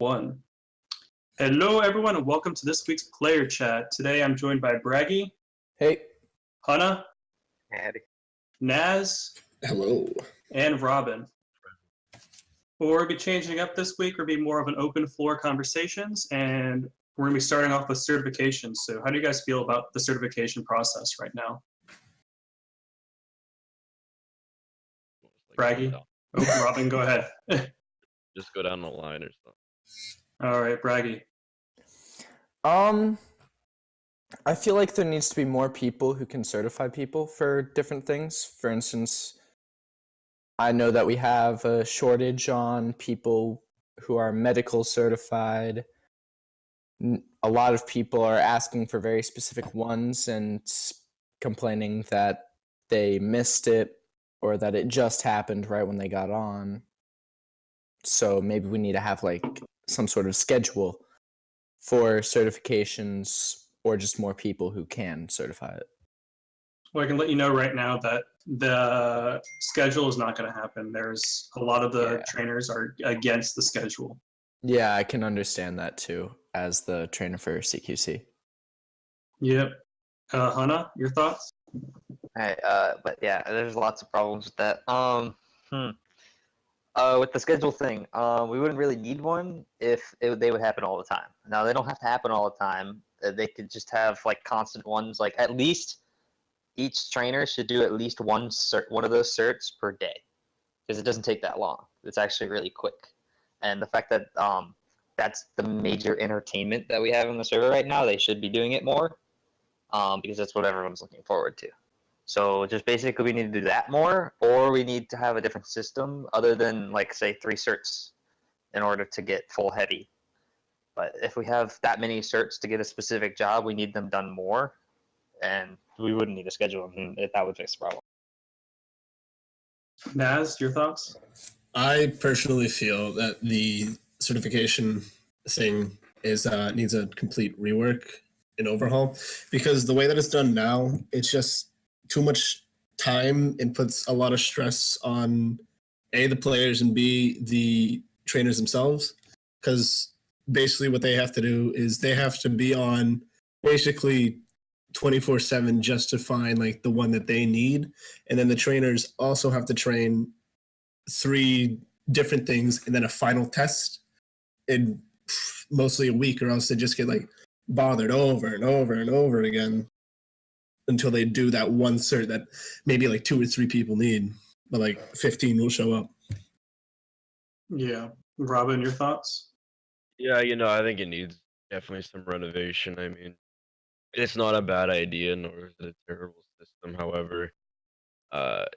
1. Hello, everyone, and welcome to this week's Player Chat. Today I'm joined by Braggy, Hey. Hannah, Howdy. Naz, Hello. and Robin. We'll be changing up this week. We'll be more of an open floor conversations, and we're going to be starting off with certifications. So how do you guys feel about the certification process right now? Braggy? Oh, Robin, go ahead. Just go down the line or something. All right, Braggy. I feel like there needs to be more people who can certify people for different things. For instance, I know that we have a shortage on people who are medical certified. A lot of people are asking for very specific ones and complaining that they missed it or that it just happened right when they got on. So maybe we need to have like some sort of schedule for certifications or just more people who can certify it. Well, I can let you know right now that the schedule is not going to happen. There's a lot of the trainers are against the schedule. Yeah, I can understand that too as the trainer for CQC. Yep. Hannah, your thoughts? Alright, but yeah, there's lots of problems with that. With the schedule thing, we wouldn't really need one if they would happen all the time. Now, they don't have to happen all the time. They could just have like constant ones. Like at least each trainer should do at least one of those certs per day, because it doesn't take that long. It's actually really quick. And the fact that that's the major entertainment that we have in the server right now, they should be doing it more, because that's what everyone's looking forward to. So just basically we need to do that more, or we need to have a different system other than like say 3 certs in order to get full heavy. But if we have that many certs to get a specific job, we need them done more, and we wouldn't need to schedule them if that would fix the problem. Naz, your thoughts? I personally feel that the certification thing is needs a complete rework and overhaul, because the way that it's done now, it's just too much time and puts a lot of stress on A, the players, and B, the trainers themselves, because basically what they have to do is they have to be on basically 24/7 just to find like the one that they need, and then the trainers also have to train 3 different things and then a final test in mostly a week, or else they just get like bothered over and over and over again until they do that one cert that maybe like 2 or 3 people need, but like 15 will show up. Yeah. Robin, your thoughts? Yeah, I think it needs definitely some renovation. I mean, it's not a bad idea, nor is it a terrible system. However,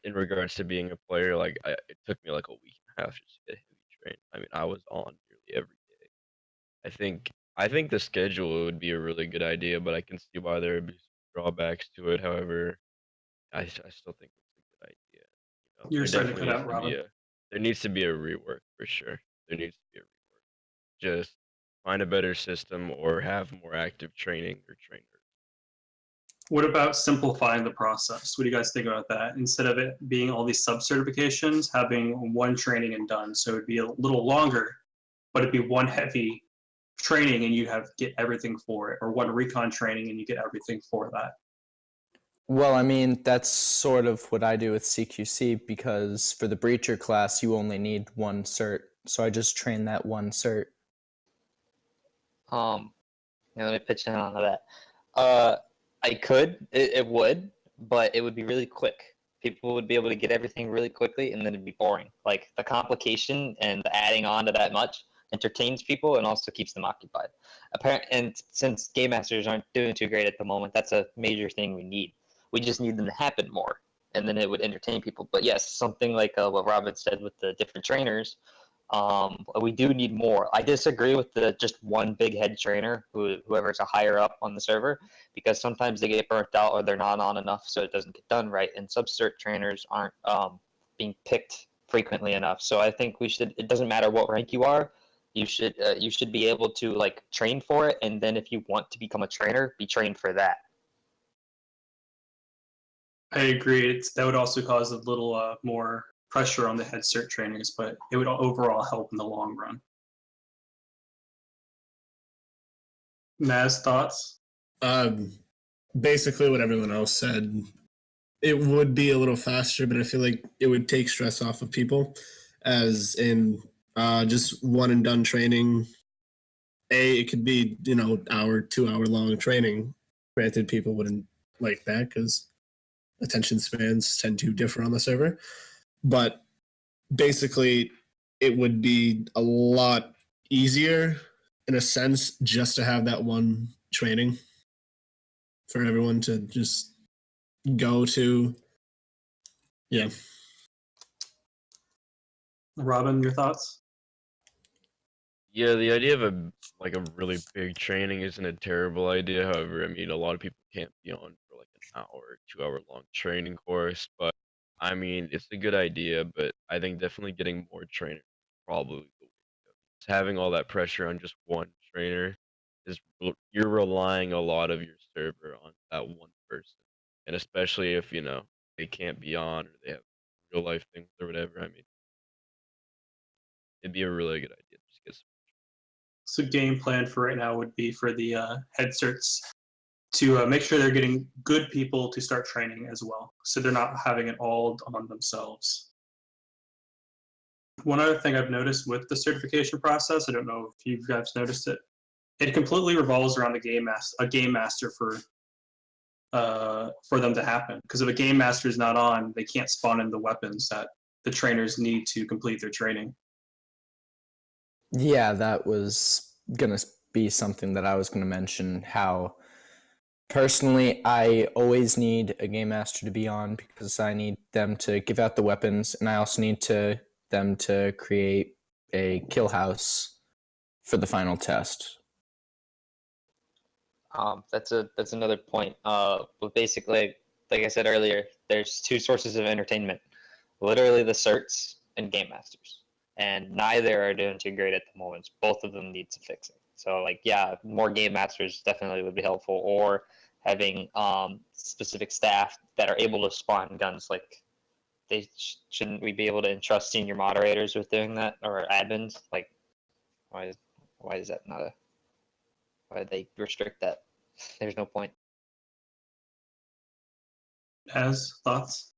in regards to being a player, like it took me like a week and a half just to get heavy trained. I mean, I was on nearly every day. I think the schedule would be a really good idea, but I can see why there would be some drawbacks to it. However, I still think it's a good idea. You're There starting to definitely cut out, Robin. there needs to be a rework for sure. There needs to be a rework. Just find a better system or have more active training or trainers. What about simplifying the process? What do you guys think about that? Instead of it being all these sub-certifications, having one training and done. So it'd be a little longer, but it'd be one heavy training and you get everything for it, or one recon training and you get everything for that. Well, I mean, that's sort of what I do with CQC, because for the breacher class, you only need 1 cert. So I just train that 1 cert. Let me pitch in on that. It would, but it would be really quick. People would be able to get everything really quickly, and then it'd be boring. Like, the complication and the adding on to that much entertains people and also keeps them occupied. And since game masters aren't doing too great at the moment, that's a major thing we need. We just need them to happen more, and then it would entertain people. But yes, something like what Robin said with the different trainers, we do need more. I disagree with the just one big head trainer, whoever's a higher up on the server, because sometimes they get burnt out or they're not on enough, so it doesn't get done right. And sub-cert trainers aren't being picked frequently enough. So I think we should. It doesn't matter what rank you are. You should be able to like train for it, and then if you want to become a trainer, be trained for that. I agree. That would also cause a little more pressure on the head cert trainers, but it would overall help in the long run. Maz, thoughts? Basically what everyone else said. It would be a little faster, but I feel like it would take stress off of people, as in just one and done training. It could be 2 hour long training. Granted, people wouldn't like that because attention spans tend to differ on the server, but basically it would be a lot easier in a sense just to have that one training for everyone to just go to. Yeah. Robin, your thoughts? Yeah, the idea of a really big training isn't a terrible idea. However, I mean, a lot of people can't be on for like an hour, 2 hour long training course. But I mean, it's a good idea. But I think definitely getting more trainers is probably the way to go. Just having all that pressure on just one trainer you're relying a lot of your server on that one person, and especially if they can't be on or they have real life things or whatever. I mean, it'd be a really good idea to just get some. So game plan for right now would be for the head certs to make sure they're getting good people to start training as well, so they're not having it all on themselves. One other thing I've noticed with the certification process, I don't know if you guys noticed it, it completely revolves around a game master for them to happen. Because if a game master is not on, they can't spawn in the weapons that the trainers need to complete their training. Yeah, that was going to be something that I was going to mention, how personally I always need a game master to be on because I need them to give out the weapons, and I also need them to create a kill house for the final test. That's another point. But basically, like I said earlier, there's two sources of entertainment: literally the certs and game masters, and neither are doing too great at the moment. Both of them need some fixing. So, like, yeah, more game masters definitely would be helpful, or having specific staff that are able to spawn guns. Like, shouldn't we be able to entrust senior moderators with doing that, or admins? Like, why is that not a why did they restrict that? There's no point. As thoughts?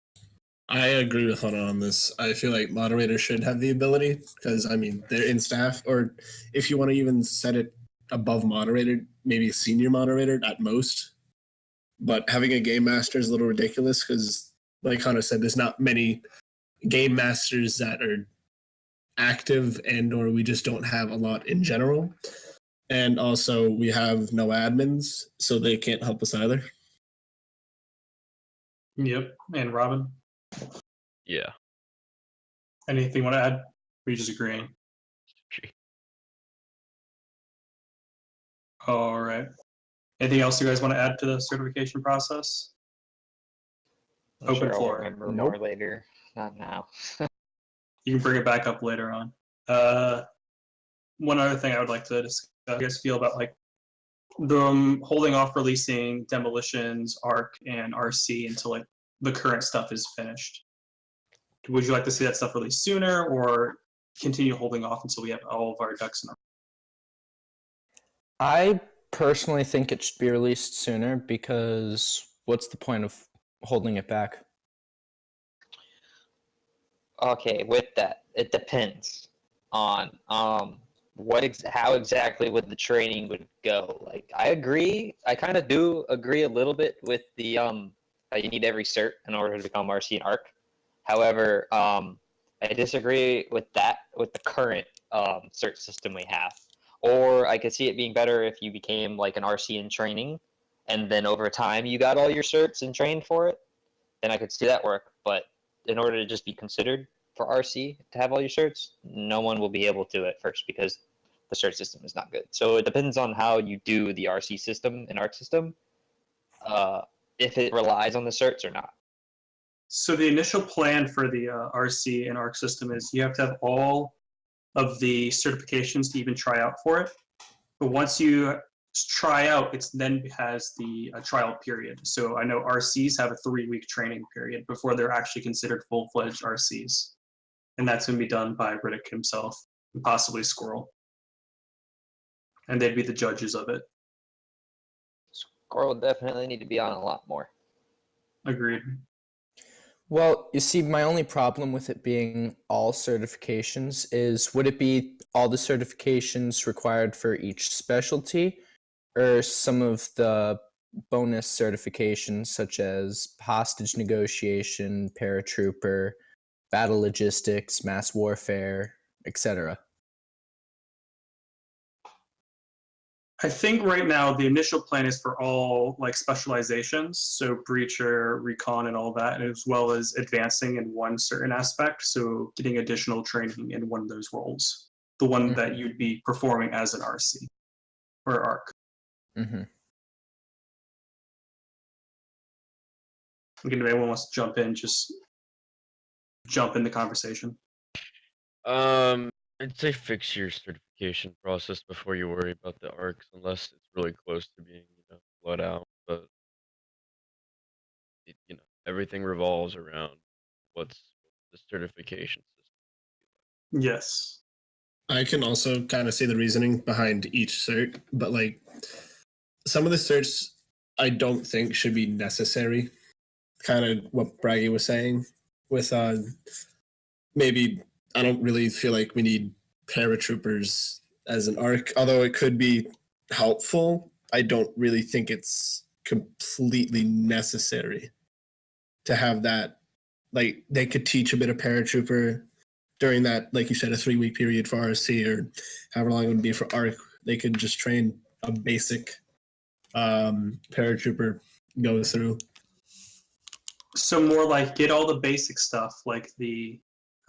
I agree with Hana on this. I feel like moderators should have the ability because, I mean, they're in staff, or if you want to even set it above moderator, maybe a senior moderator at most. But having a game master is a little ridiculous because, like Hana said, there's not many game masters that are active, and or we just don't have a lot in general. And also, we have no admins, so they can't help us either. Yep. And Robin? Yeah. Anything you want to add? Or are you just agreeing? All right. Anything else you guys want to add to the certification process? I'm Open sure I'll floor. remember more later, not now. You can bring it back up later on. One other thing I would like to discuss, how you guys feel about like them holding off releasing Demolitions, Arc, and RC until like the current stuff is finished. Would you like to see that stuff released sooner, or continue holding off until we have all of our ducks in a row? I personally think it should be released sooner because what's the point of holding it back? Okay, with that, it depends on how exactly would the training would go. Like, I kind of do agree a little bit with the how you need every cert in order to become RC and ARC. However, I disagree with that with the current cert system we have. Or I could see it being better if you became like an RC in training, and then over time you got all your certs and trained for it. Then I could see that work. But in order to just be considered for RC to have all your certs, no one will be able to at first because the cert system is not good. So it depends on how you do the RC system and ARC system, if it relies on the certs or not. So the initial plan for the RC and ARC system is you have to have all of the certifications to even try out for it. But once you try out, it then has the trial period. So I know RCs have a 3-week training period before they're actually considered full-fledged RCs. And that's going to be done by Riddick himself, and possibly Squirrel. And they'd be the judges of it. Core will definitely need to be on a lot more. Agreed. Well, you see, my only problem with it being all certifications is would it be all the certifications required for each specialty, or some of the bonus certifications such as hostage negotiation, paratrooper, battle logistics, mass warfare, etc.? I think right now the initial plan is for all like specializations, so breacher, recon, and all that, as well as advancing in one certain aspect. So getting additional training in one of those roles, the one that you'd be performing as an RC or ARC. Mm-hmm. Again, if anyone wants to jump in, just jump in the conversation. I'd say fix your certification process before you worry about the arcs, unless it's really close to being, blood out. But everything revolves around what's the certification system. Yes. I can also kind of see the reasoning behind each cert, but like some of the certs I don't think should be necessary. Kind of what Braggy was saying with maybe I don't really feel like we need paratroopers as an arc, although it could be helpful. I don't really think it's completely necessary to have that. Like they could teach a bit of paratrooper during that, like you said, a 3-week period for RC or however long it would be for ARC. They could just train a basic paratrooper go through. So more like get all the basic stuff, like the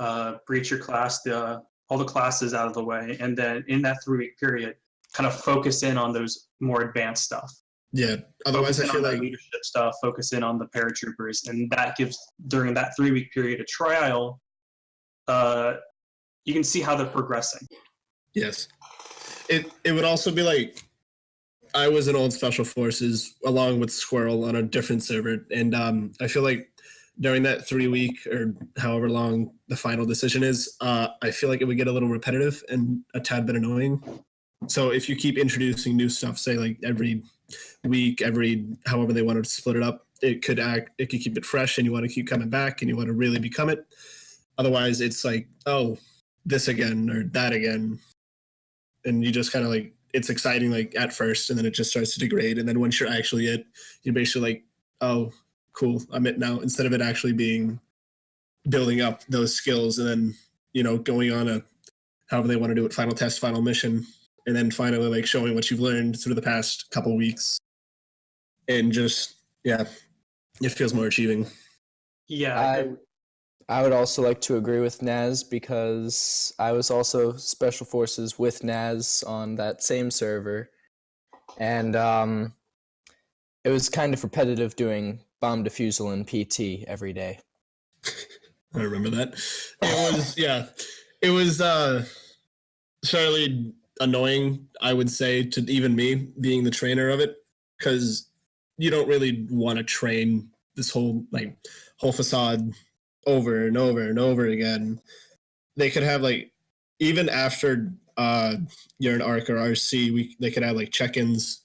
breacher class, all the classes out of the way, and then in that 3-week period, kind of focus in on those more advanced stuff. Yeah. Otherwise, Focus in I feel on like the leadership stuff, focus in on the paratroopers, and that gives during that 3-week period of trial, you can see how they're progressing. yes, it would also be like I was in old special forces along with Squirrel on a different server, and I feel like during that 3-week or however long the final decision is, I feel like it would get a little repetitive and a tad bit annoying. So if you keep introducing new stuff, say like every week, however they wanted to split it up, it could keep it fresh, and you want to keep coming back, and you want to really become it. Otherwise, it's like, oh, this again or that again, and you just kind of like it's exciting like at first, and then it just starts to degrade, and then once you're actually it, you're basically like, oh, cool, I'm it now. Instead of it actually being building up those skills, and then going on a however they want to do it, final test, final mission, and then finally like showing what you've learned through the past couple weeks, and just it feels more achieving. Yeah, I would also like to agree with Naz because I was also Special Forces with Naz on that same server. And it was kind of repetitive doing bomb defusal and PT every day. I remember that. It was fairly annoying, I would say, to even me being the trainer of it, because you don't really want to train this whole facade over and over and over again. They could have like even after you're an ARC or RC, they could have like check-ins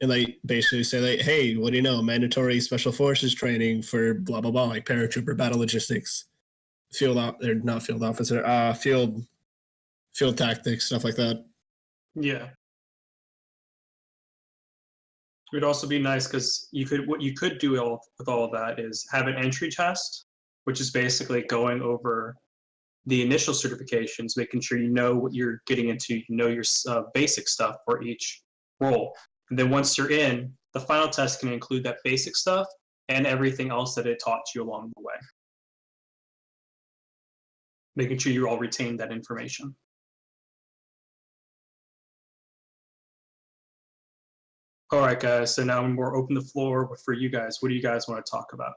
and like basically say like, hey, what do you know? Mandatory special forces training for blah blah blah, like paratrooper, battle logistics, field tactics, stuff like that. yeah. It would also be nice because what you could do with all of that is have an entry test, which is basically going over the initial certifications, making sure you know what you're getting into, you know your basic stuff for each role. And then once you're in, the final test can include that basic stuff and everything else that it taught you along the way. Making sure you all retain that information. All right, guys, so now we'll open the floor for you guys. What do you guys want to talk about?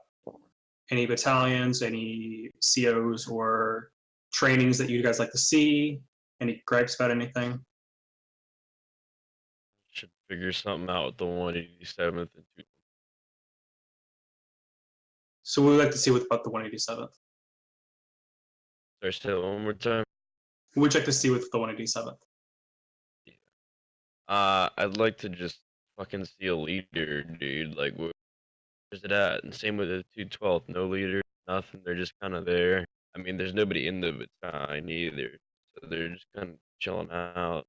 Any battalions, any COs, or trainings that you guys like to see? Any gripes about anything? Should figure something out with the 187th and 2. So what would we like to see about the 187th? Sorry, say it one more time. What would you like to see with the 187th? I'd like to just fucking see a leader, dude. Like, where's it at? And same with the 212, no leader, nothing. They're just kind of there. I mean, there's nobody in the battalion either, so they're just kind of chilling out.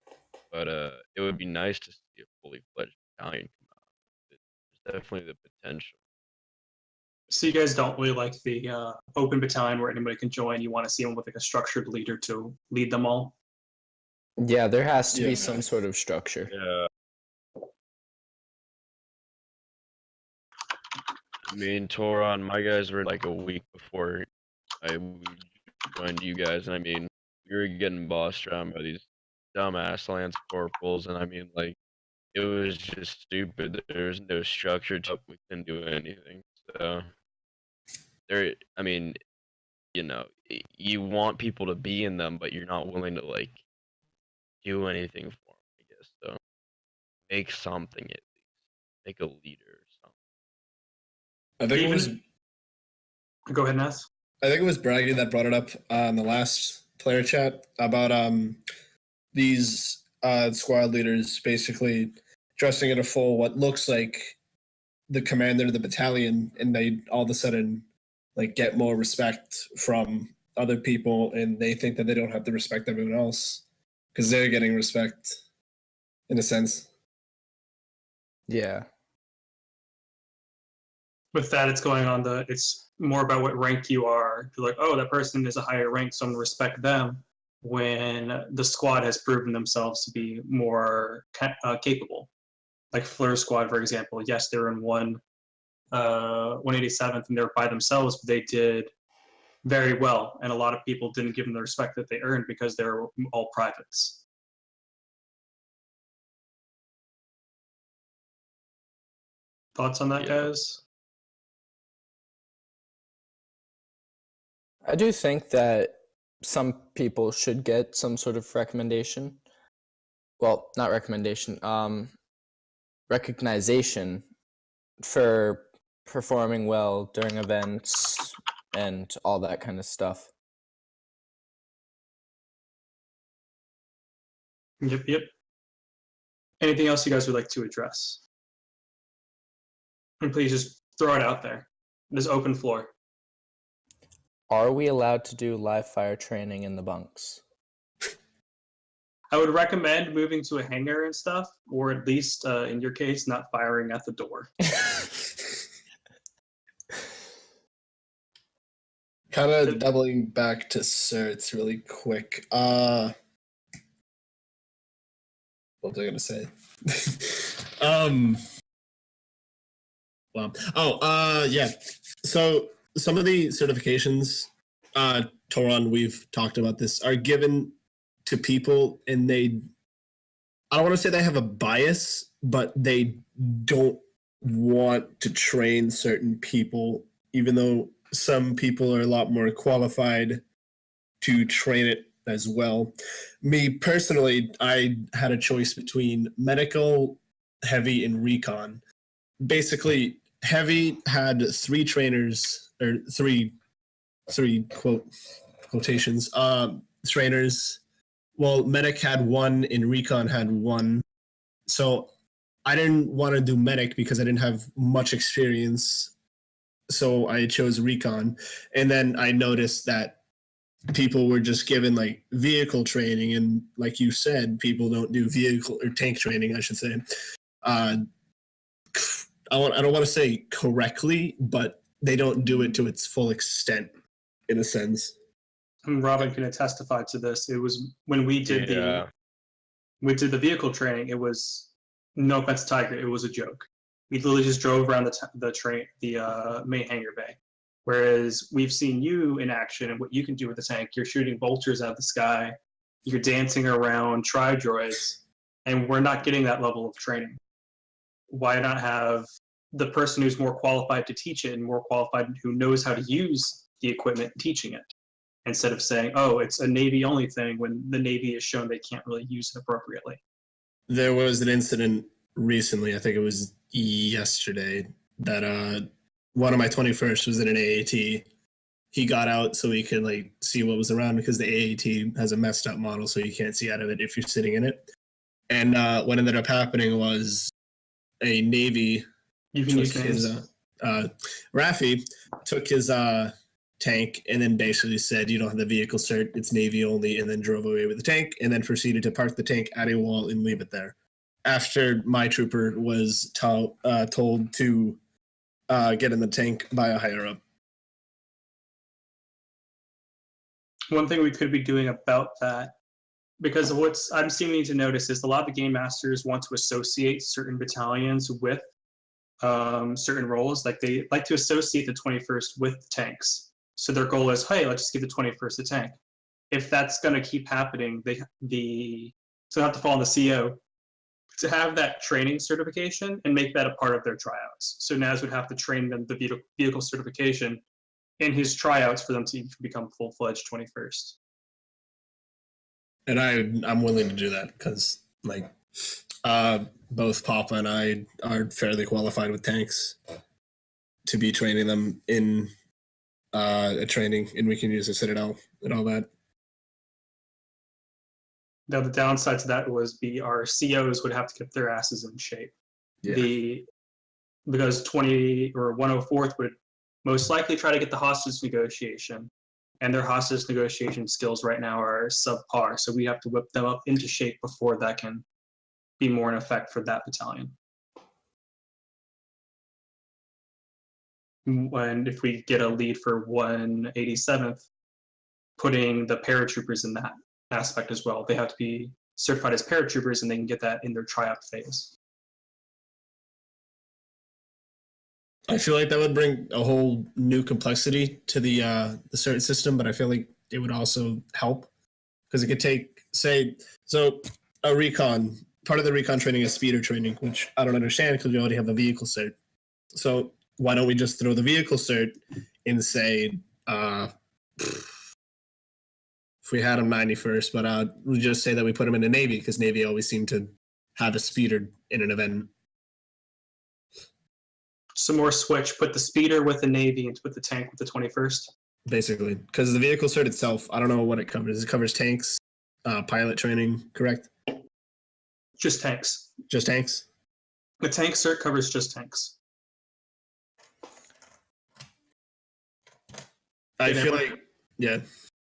But it would be nice to see a fully fledged battalion come out. There's definitely the potential. So you guys don't really like the open battalion where anybody can join. You want to see them with like a structured leader to lead them all. Yeah, there has to Yeah. be some sort of structure. Yeah. Me and Toron, my guys were like a week before I joined you guys, and I mean, we were getting bossed around by these dumbass lance corporals, and I mean, like, it was just stupid. There was no structure to it. We couldn't do anything. So, I mean, you know, you want people to be in them, but you're not willing to, like, do anything for them, I guess. So, make something at least. Make a leader or something. I think it was. Go ahead, Ness. I think it was Braggy that brought it up in the last player chat about these squad leaders basically dressing in a full what looks like the commander of the battalion, and they all of a sudden like get more respect from other people, and they think that they don't have to respect everyone else because they're getting respect in a sense. Yeah. With that, it's going on it's more about what rank you are. You're like, oh, that person is a higher rank, so I'm gonna respect them. When the squad has proven themselves to be more capable, like Fleur squad, for example. Yes, they were in 187th, and they were by themselves, but they did very well, and a lot of people didn't give them the respect that they earned because they were all privates. Thoughts on that, guys? I do think that some people should get some sort of recommendation. Well, not recommendation, recognition for performing well during events and all that kind of stuff. Yep. Anything else you guys would like to address? And please just throw it out there. This open floor. Are we allowed to do live fire training in the bunks? I would recommend moving to a hangar and stuff, or at least, in your case, not firing at the door. Kind of doubling back to certs really quick. What was I gonna say? Wow. Yeah. So some of the certifications, Toron, we've talked about this, are given to people, and I don't want to say they have a bias, but they don't want to train certain people, even though some people are a lot more qualified to train it as well. Me personally, I had a choice between medical, heavy, and recon. Basically, heavy had 3 trainers, or three quotations, trainers. Well, medic had 1 and recon had 1. So I didn't want to do medic because I didn't have much experience. So I chose recon. And then I noticed that people were just given like vehicle training. And like you said, people don't do vehicle or tank training, I should say. I don't want to say correctly, but they don't do it to its full extent in a sense. And Robin can testify to this. It was when we did the vehicle training. It was, no offense to Tiger, it was a joke. We literally just drove around the main hangar bay. Whereas we've seen you in action and what you can do with the tank. You're shooting vultures out of the sky. You're dancing around tri-droids, and we're not getting that level of training. Why not have the person who's more qualified to teach it and more qualified who knows how to use the equipment teaching it, instead of saying, oh, it's a Navy-only thing when the Navy has shown they can't really use it appropriately. There was an incident recently, I think it was yesterday, that one of my 21st was in an AAT. He got out so he could like see what was around, because the AAT has a messed up model, so you can't see out of it if you're sitting in it. And what ended up happening was a Navy You can use took names. his Rafi took his tank and then basically said, "You don't have the vehicle cert; it's Navy only," and then drove away with the tank, and then proceeded to park the tank at a wall and leave it there. After my trooper was told to get in the tank by a higher up. One thing we could be doing about that, because what's I'm seeming to notice is a lot of the game masters want to associate certain battalions with certain roles. Like they like to associate the 21st with tanks. So their goal is, hey, let's just give the 21st a tank. If that's going to keep happening, so they have to fall on the CO to have that training certification and make that a part of their tryouts. So Naz would have to train them the vehicle certification in his tryouts for them to become full-fledged 21st. And I'm willing to do that because like both Papa and I are fairly qualified with tanks to be training them in a training, and we can use a Citadel and all that. Now the downside to that our COs would have to keep their asses in shape. Yeah. Because 20 or 104th would most likely try to get the hostage negotiation, and their hostage negotiation skills right now are subpar. So we have to whip them up into shape before that can be more in effect for that battalion. And if we get a lead for 187th, putting the paratroopers in that aspect as well. They have to be certified as paratroopers, and they can get that in their tryout phase. I feel like that would bring a whole new complexity to the cert system, but I feel like it would also help because it could take, so a recon. Part of the recon training is speeder training, which I don't understand because we already have a vehicle cert. So why don't we just throw the vehicle cert and say, if we had him 91st, but we just say that we put him in the Navy because Navy always seemed to have a speeder in an event. Some more switch, put the speeder with the Navy and put the tank with the 21st. Basically, because the vehicle cert itself, I don't know what it covers. It covers tanks, pilot training, correct? Just tanks. Just tanks? The tank cert covers just tanks. I feel like, yeah.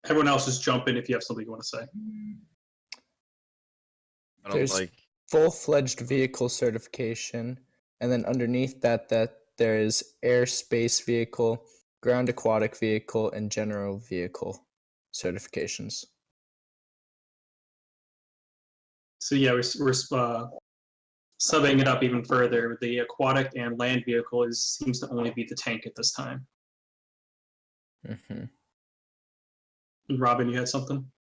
Everyone else just jump in if you have something you want to say. I don't There's like. full-fledged vehicle certification, and then underneath that there is airspace vehicle, ground aquatic vehicle, and general vehicle certifications. So yeah, we're subbing it up even further. The aquatic and land vehicle seems to only be the tank at this time. Mm-hmm. Robin, you had something?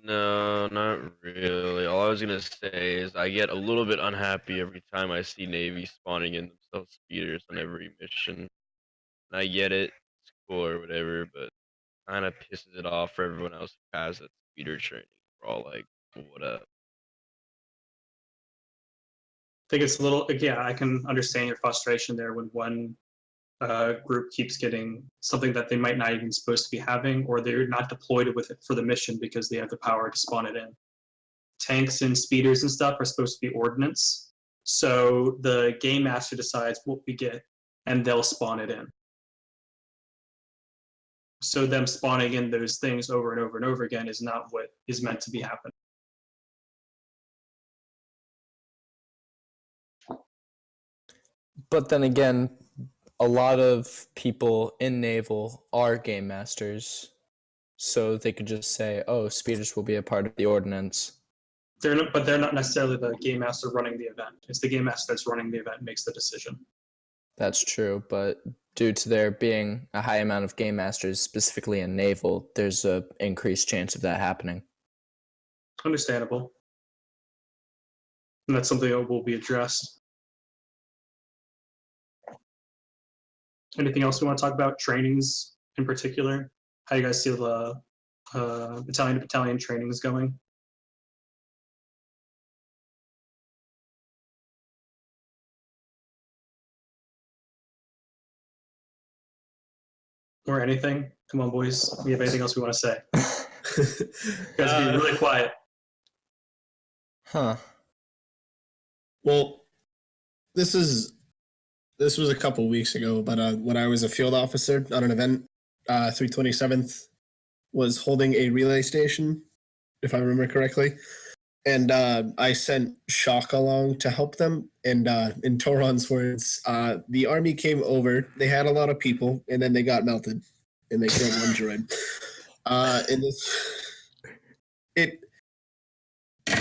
No, not really. All I was gonna say is I get a little bit unhappy every time I see Navy spawning in themselves speeders on every mission. And I get it, it's cool or whatever, but kind of pisses it off for everyone else who has that speeder training. We're all like, what up? I think it's a little, yeah, I can understand your frustration there when one group keeps getting something that they might not even supposed to be having, or they're not deployed with it for the mission because they have the power to spawn it in. Tanks and speeders and stuff are supposed to be ordnance, so the game master decides what we get, and they'll spawn it in. So them spawning in those things over and over and over again is not what is meant to be happening. But then again, a lot of people in Naval are game masters, so they could just say, oh, speeders will be a part of the ordinance. But they're not necessarily the game master running the event. It's the game master that's running the event makes the decision. That's true, but due to there being a high amount of game masters, specifically in Naval, there's an increased chance of that happening. Understandable. And that's something that will be addressed. Anything else we want to talk about? Trainings in particular? How you guys see the battalion to battalion trainings going? Or anything? Come on, boys. We have anything else we want to say? You guys be really quiet. Huh. Well, this was a couple weeks ago, but when I was a field officer on an event, 327th was holding a relay station, if I remember correctly. And I sent Shock along to help them. And in Toron's words, the army came over. They had a lot of people, and then they got melted, and they killed one droid. And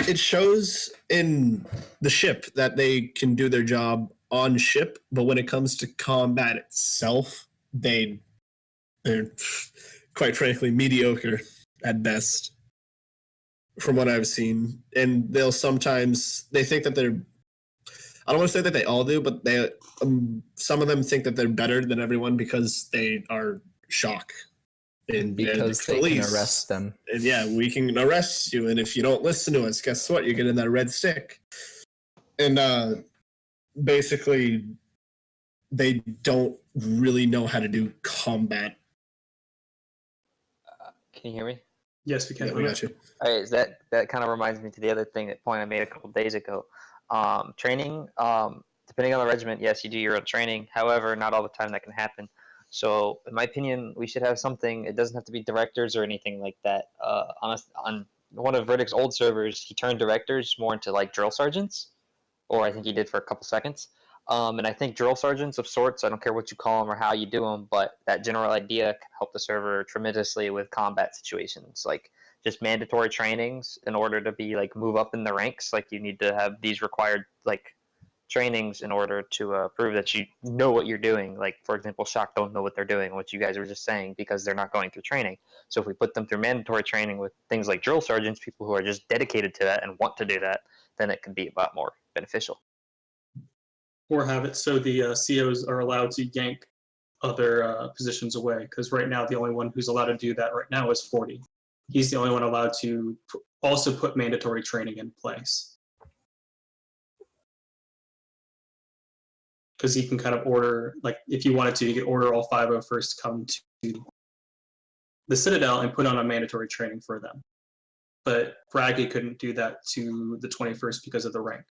it shows in the ship that they can do their job on ship, but when it comes to combat itself, they're quite frankly mediocre at best. From what I've seen, and they think that they're, I don't want to say that they all do, but they some of them think that they're better than everyone because they are Shock. And because they can arrest them. And yeah, we can arrest you, and if you don't listen to us, guess what? You're getting that red stick. And basically, they don't really know how to do combat. Can you hear me? Yes, we can. Yeah, we got you. All right, that kind of reminds me to the other point I made a couple days ago. Training, depending on the regiment, yes, you do your own training. However, not all the time that can happen. So, in my opinion, we should have something. It doesn't have to be directors or anything like that. On one of Verdict's old servers, he turned directors more into like drill sergeants, or I think he did for a couple seconds. And I think drill sergeants of sorts, I don't care what you call them or how you do them, but that general idea can help the server tremendously with combat situations. Like just mandatory trainings in order to be like move up in the ranks. Like you need to have these required like trainings in order to prove that you know what you're doing. Like for example, Shock don't know what they're doing, what you guys were just saying, because they're not going through training. So if we put them through mandatory training with things like drill sergeants, people who are just dedicated to that and want to do that, then it could be a lot more beneficial. Or have it so the COs are allowed to yank other positions away, because right now the only one who's allowed to do that right now is 40. He's the only one allowed to also put mandatory training in place. Because he can kind of order, like if you wanted to, you could order all 501st to come to the Citadel and put on a mandatory training for them. But Braggy couldn't do that to the 21st because of the rank.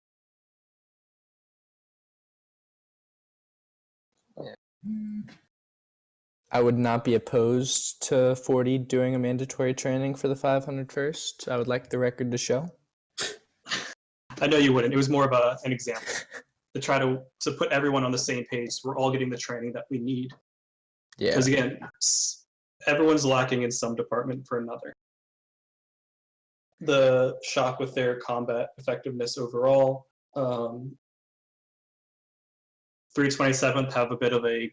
I would not be opposed to 40 doing a mandatory training for the 501st. I would like the record to show. I know you wouldn't. It was more of an example to try to put everyone on the same page. We're all getting the training that we need. Yeah. Because again, everyone's lacking in some department for another. The Shock with their combat effectiveness overall. 327th have a bit of a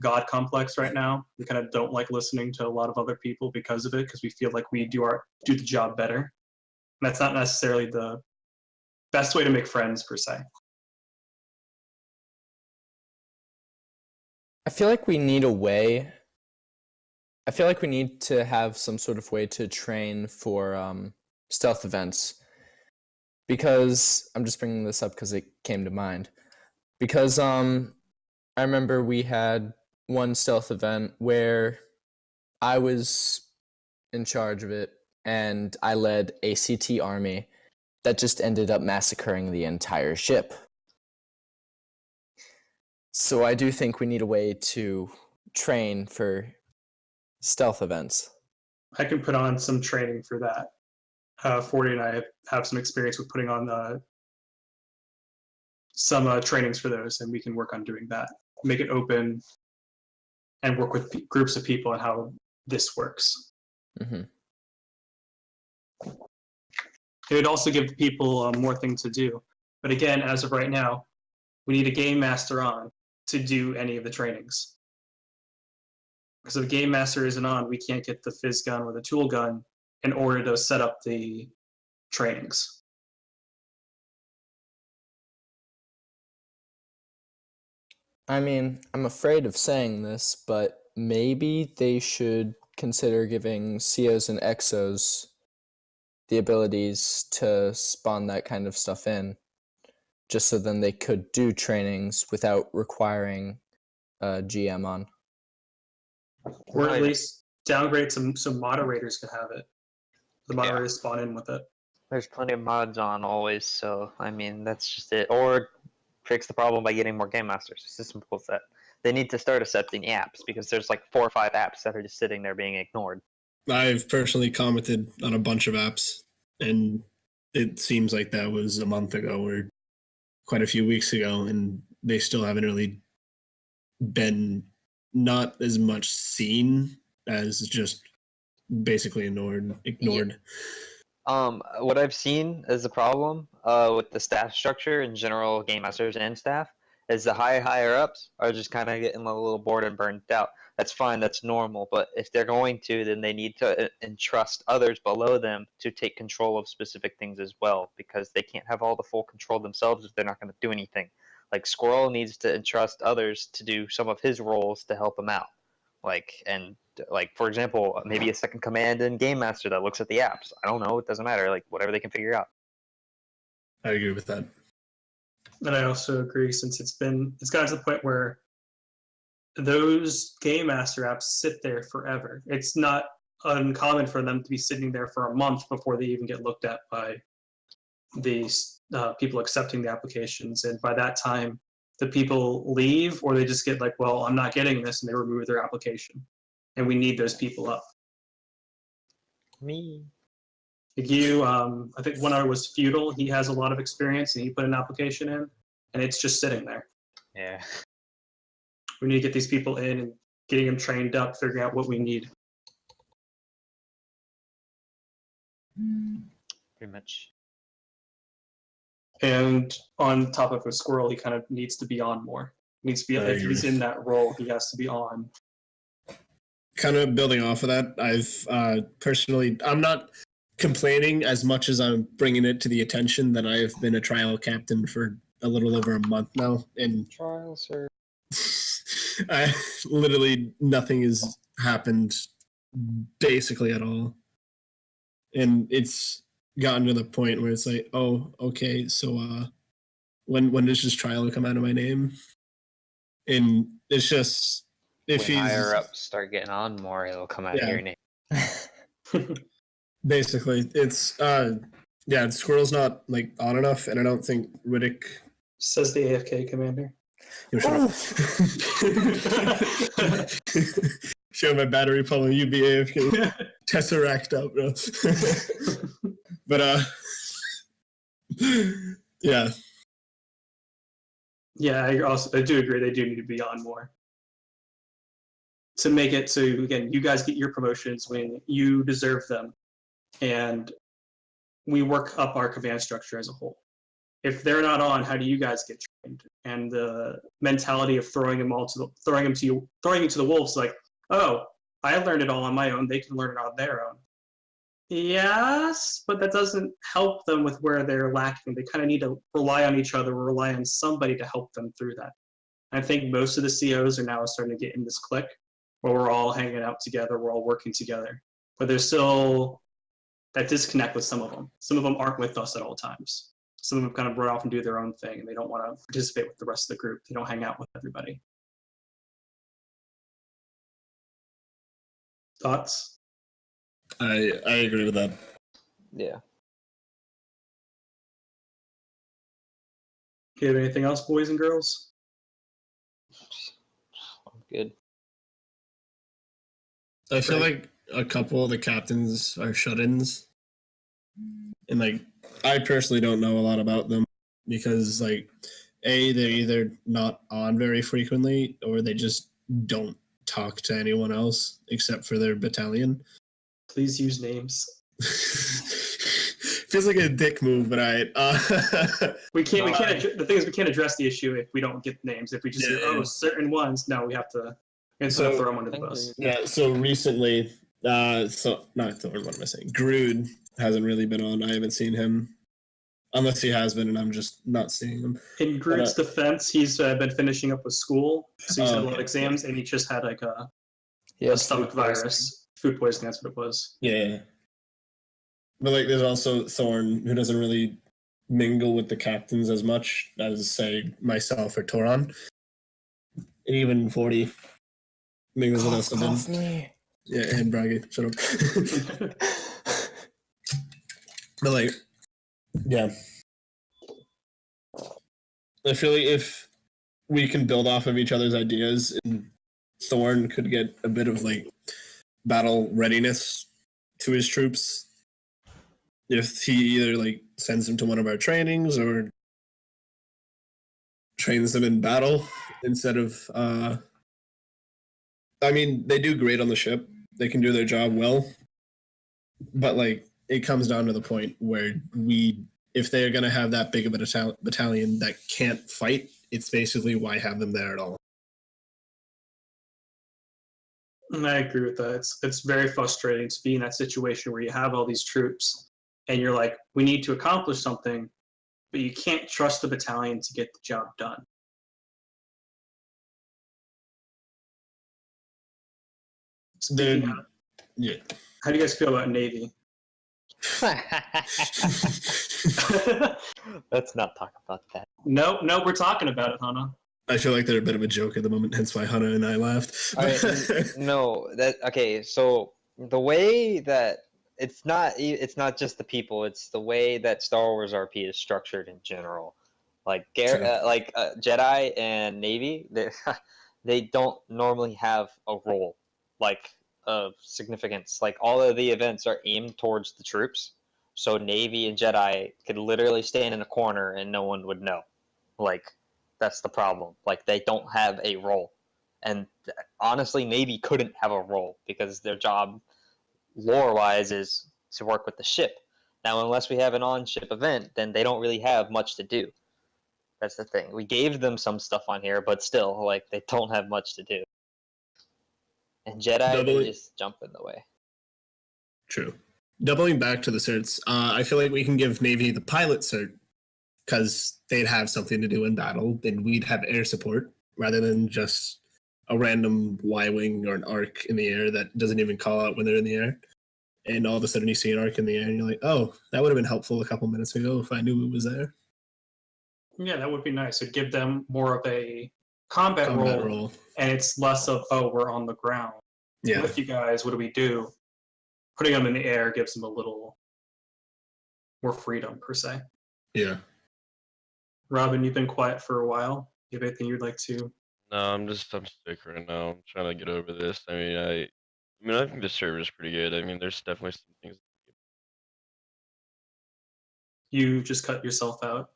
God complex right now. We kind of don't like listening to a lot of other people because of it, because we feel like we do the job better. And that's not necessarily the best way to make friends per se. I feel like we need to have some sort of way to train for stealth events. Because I'm just bringing this up because it came to mind. Because I remember we had one stealth event where I was in charge of it, and I led a CT army that just ended up massacring the entire ship. So I do think we need a way to train for stealth events. I can put on some training for that. 40 and I have some experience with putting on some trainings for those, and we can work on doing that. Make it open and work with groups of people and how this works. Mm-hmm. It would also give people more things to do. But again, as of right now, we need a game master on to do any of the trainings. Because if the game master isn't on, we can't get the fizz gun or the tool gun in order to set up the trainings. I mean, I'm afraid of saying this, but maybe they should consider giving COs and EXOs the abilities to spawn that kind of stuff in, just so then they could do trainings without requiring a GM on. Or at least downgrade so moderators could have it. The moderators spawn in with it. There's plenty of mods on always, so I mean that's just it. Or fix the problem by getting more game masters. It's as simple as that. They need to start accepting apps because there's like 4 or 5 apps that are just sitting there being ignored. I've personally commented on a bunch of apps, and it seems like that was a month ago or quite a few weeks ago, and they still haven't really been not as much seen as just basically ignored. What I've seen as a problem with the staff structure in general, game masters and staff, is the higher ups are just kind of getting a little bored and burnt out. That's fine, that's normal. But if they're going to, then they need to entrust others below them to take control of specific things as well, because they can't have all the full control themselves if they're not going to do anything. Like Squirrel needs to entrust others to do some of his roles to help him out. Like for example, maybe a second command and game master that looks at the apps. I don't know, it doesn't matter. Like whatever they can figure out. I agree with that. And I also agree, since it's gotten to the point where those game master apps sit there forever. It's not uncommon for them to be sitting there for a month before they even get looked at by the people accepting the applications. And by that time, the people leave, or they just get like, well, I'm not getting this, and they remove their application. And we need those people up. Me. You, I think one other was Feudal. He has a lot of experience, and he put an application in, and it's just sitting there. Yeah. We need to get these people in and getting them trained up, figuring out what we need. Pretty much. And on top of a Squirrel, he kind of needs to be on more. He needs to be, if he's in that role, he has to be on. Kind of building off of that, I've personally, I'm not complaining as much as I'm bringing it to the attention that I've been a trial captain for a little over a month now, and Trial, sir. literally nothing has happened basically at all, and it's gotten to the point where it's like, oh, okay, so when does this trial come out of my name? And it's just, if when he's higher ups start getting on more, it'll come out of your name. Basically, it's Squirrel's not like on enough, and I don't think Riddick. Says the AFK commander. Show my battery pulling you be AFK. Tesseract up, bro. But yeah. Yeah, I do agree. They do need to be on more to make it so, again, you guys get your promotions when you deserve them, and we work up our command structure as a whole. If they're not on, how do you guys get trained? And the mentality of throwing you to the wolves, like, oh, I learned it all on my own. They can learn it on their own. Yes, but that doesn't help them with where they're lacking. They kind of need to rely on each other, or rely on somebody to help them through that. I think most of the COs are now starting to get in this clique where we're all hanging out together, we're all working together. But there's still that disconnect with some of them. Some of them aren't with us at all times. Some of them kind of run off and do their own thing, and they don't want to participate with the rest of the group. They don't hang out with everybody. Thoughts? I agree with that. Yeah. Do you have anything else, boys and girls? I'm good. I feel like a couple of the captains are shut-ins, and like I personally don't know a lot about them because like they're either not on very frequently, or they just don't talk to anyone else except for their battalion. Please use names. Feels like a dick move, but we can't. The thing is, we can't address the issue if we don't get names. If we just say, certain ones, no, we have to. And so throw them under the bus. Yeah. So recently, what am I saying? Grood hasn't really been on. I haven't seen him, unless he has been, and I'm just not seeing him. In Groot's defense, he's been finishing up with school, so he's had a lot of exams, and he just had like a stomach virus, food poisoning. That's what it was. Yeah. But like, there's also Thorn, who doesn't really mingle with the captains as much as, say, myself or Toron. And even 40 mingles with us a bit. Yeah, and Braggy, shut up. But like, Yeah. I feel like if we can build off of each other's ideas, and Thorn could get a bit of like battle readiness to his troops if he either like sends them to one of our trainings or trains them in battle instead of I mean, they do great on the ship. They can do their job well. But like it comes down to the point where if they're going to have that big of a battalion that can't fight, it's basically why have them there at all. And I agree with that. It's very frustrating to be in that situation where you have all these troops and you're like, we need to accomplish something, but you can't trust the battalion to get the job done. Yeah. How do you guys feel about Navy? Let's not talk about that. No, we're talking about it, Hannah. I feel like they're a bit of a joke at the moment, hence why Hannah and I laughed. Okay. So the way that it's not just the people; it's the way that Star Wars RP is structured in general. Like Jedi and Navy, they don't normally have a role like of significance. Like all of the events are aimed towards the troops, so Navy and Jedi could literally stand in a corner and no one would know. Like that's the problem. Like they don't have a role, and honestly, Navy couldn't have a role because their job, lore-wise, is to work with the ship. Now, unless we have an on-ship event, then they don't really have much to do. That's the thing. We gave them some stuff on here, but still, like they don't have much to do. And Jedi, they just jump in the way. True. Doubling back to the certs, I feel like we can give Navy the pilot cert because they'd have something to do in battle, and we'd have air support rather than just a random Y-wing or an arc in the air that doesn't even call out when they're in the air. And all of a sudden you see an arc in the air and you're like, oh, that would have been helpful a couple minutes ago if I knew it was there. Yeah, that would be nice. It'd give them more of a combat role, and it's less of, oh, we're on the ground. Yeah. With you guys, what do we do? Putting them in the air gives them a little more freedom, per se. Yeah. Robin, you've been quiet for a while. You have anything you'd like to? No, I'm sick right now. I'm trying to get over this. I think the server's pretty good. I mean, there's definitely some things. You just cut yourself out.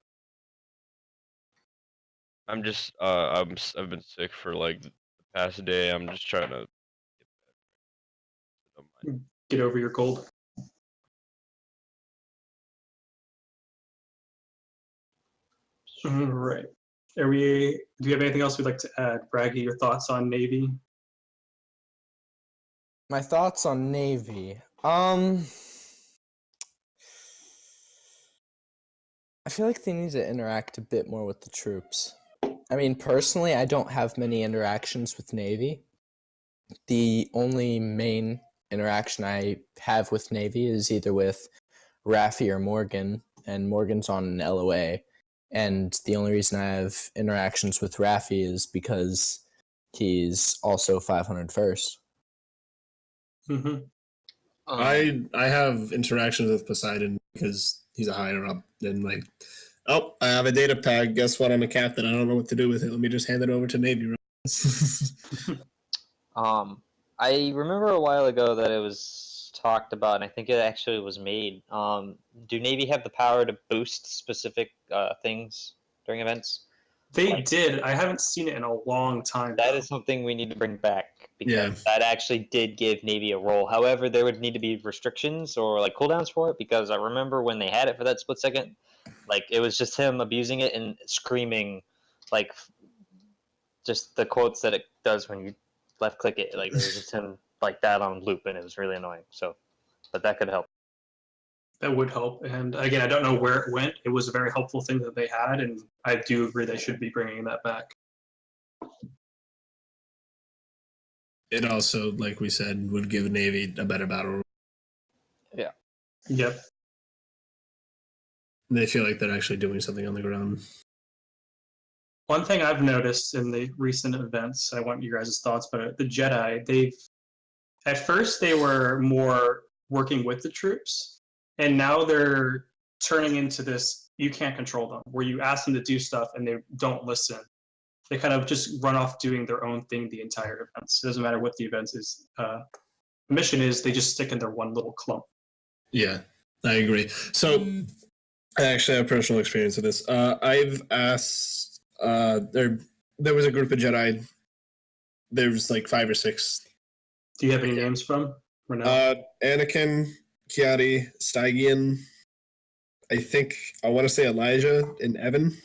I've been sick for like the past day. I'm just trying to get over your cold. All right. Do you have anything else we'd like to add? Braggy, your thoughts on Navy? My thoughts on Navy. I feel like they need to interact a bit more with the troops. I mean, personally, I don't have many interactions with Navy. The only main interaction I have with Navy is either with Raffi or Morgan, and Morgan's on an LOA. And the only reason I have interactions with Raffi is because he's also 501st. Mm-hmm. I have interactions with Poseidon because he's a higher up. And like, oh, I have a data pad. Guess what? I'm a captain. I don't know what to do with it. Let me just hand it over to Navy. I remember a while ago that it was talked about, and I think it actually was made. Do Navy have the power to boost specific things during events? They did. I haven't seen it in a long time. That is something we need to bring back because that actually did give Navy a role. However, there would need to be restrictions or like cooldowns for it because I remember when they had it for that split second, like it was just him abusing it and screaming, like just the quotes that it does when you left click it. Like it was just him like that on loop, and it was really annoying. So, but that could help. That would help. And again, I don't know where it went. It was a very helpful thing that they had, and I do agree they should be bringing that back. It also, like we said, would give Navy a better battle. Yeah. Yep. They feel like they're actually doing something on the ground. One thing I've noticed in the recent events, I want your guys' thoughts, but the Jedi, at first they were more working with the troops, and now they're turning into this, you can't control them, where you ask them to do stuff and they don't listen. They kind of just run off doing their own thing the entire event. It doesn't matter what the event is. Mission is, they just stick in their one little clump. Yeah, I agree. So I actually have personal experience with this. I've asked, there was a group of Jedi. There was like 5 or 6. Do you have any names from? Or no? Anakin, Kiadi, Stygian, I think, I want to say Elijah and Evan.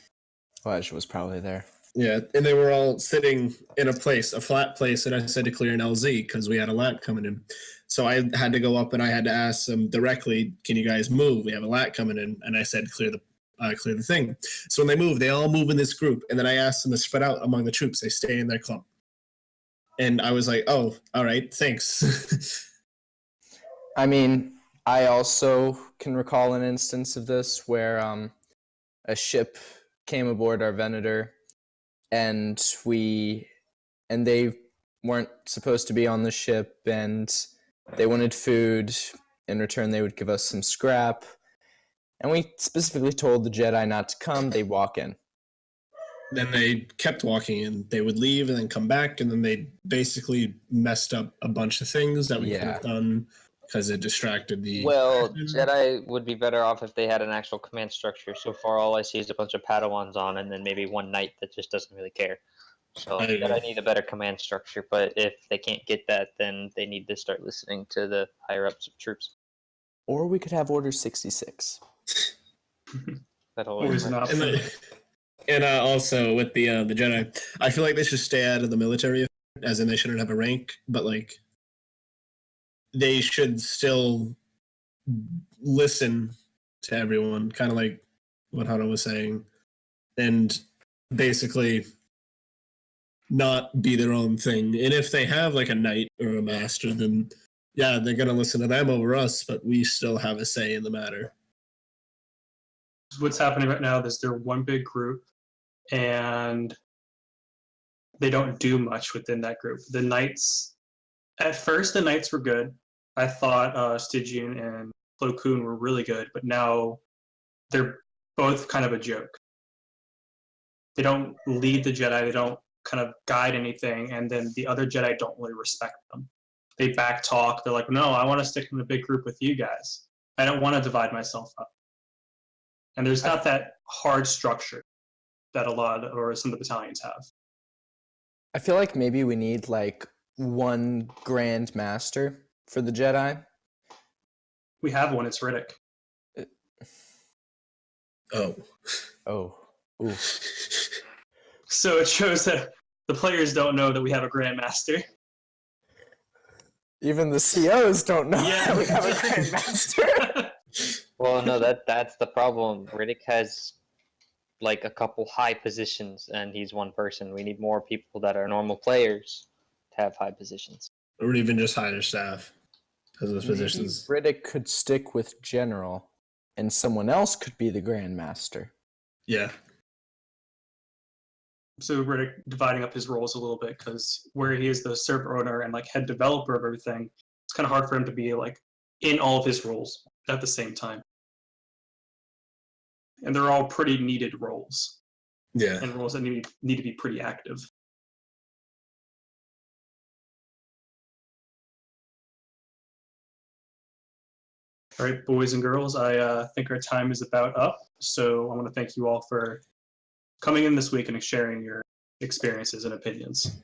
Elijah was probably there. Yeah, and they were all sitting in a flat place, and I said to clear an LZ because we had a lat coming in. So I had to go up and I had to ask them directly, can you guys move? We have a lat coming in. And I said, clear the thing. So when they move, they all move in this group. And then I asked them to spread out among the troops. They stay in their clump. And I was like, oh, all right, thanks. I mean, I also can recall an instance of this where a ship came aboard our Venator, and they weren't supposed to be on the ship, and they wanted food. In return, they would give us some scrap, and we specifically told the Jedi not to come. They'd walk in. Then they kept walking in. They would leave and then come back, and then they basically messed up a bunch of things that we could have done because it distracted the... Well, Jedi would be better off if they had an actual command structure. So far, all I see is a bunch of Padawans on, and then maybe one knight that just doesn't really care. So Jedi need a better command structure, but if they can't get that, then they need to start listening to the higher-ups of troops. Or we could have Order 66. That'll Always an option. And also with the Jedi, I feel like they should stay out of the military, as in they shouldn't have a rank, but like they should still listen to everyone, kind of like what Hana was saying, and basically not be their own thing. And if they have like a knight or a master, then yeah, they're gonna listen to them over us, but we still have a say in the matter. What's happening right now is they're one big group, and they don't do much within that group. The Knights, at first, the Knights were good. I thought Stygian and Plo Koon were really good, but now they're both kind of a joke. They don't lead the Jedi, they don't kind of guide anything, and then the other Jedi don't really respect them. They back talk, they're like, no, I want to stick in a big group with you guys. I don't want to divide myself up. And there's not that hard structure that a lot or some of the battalions have. I feel like maybe we need like one Grand Master for the Jedi. We have one, it's Riddick. Oh. Ooh. So it shows that the players don't know that we have a Grand Master. Even the COs don't know that we have a Grand Master. Well, no, that's the problem. Riddick has like a couple high positions, and he's one person. We need more people that are normal players to have high positions. Or even just higher staff. Because those positions. Riddick could stick with General, and someone else could be the Grand Master. Yeah. So Riddick dividing up his roles a little bit, because where he is the server owner and like head developer of everything, it's kind of hard for him to be like in all of his roles at the same time. And they're all pretty needed roles. Yeah. And roles that need to be pretty active. All right, boys and girls, I think our time is about up. So I want to thank you all for coming in this week and sharing your experiences and opinions.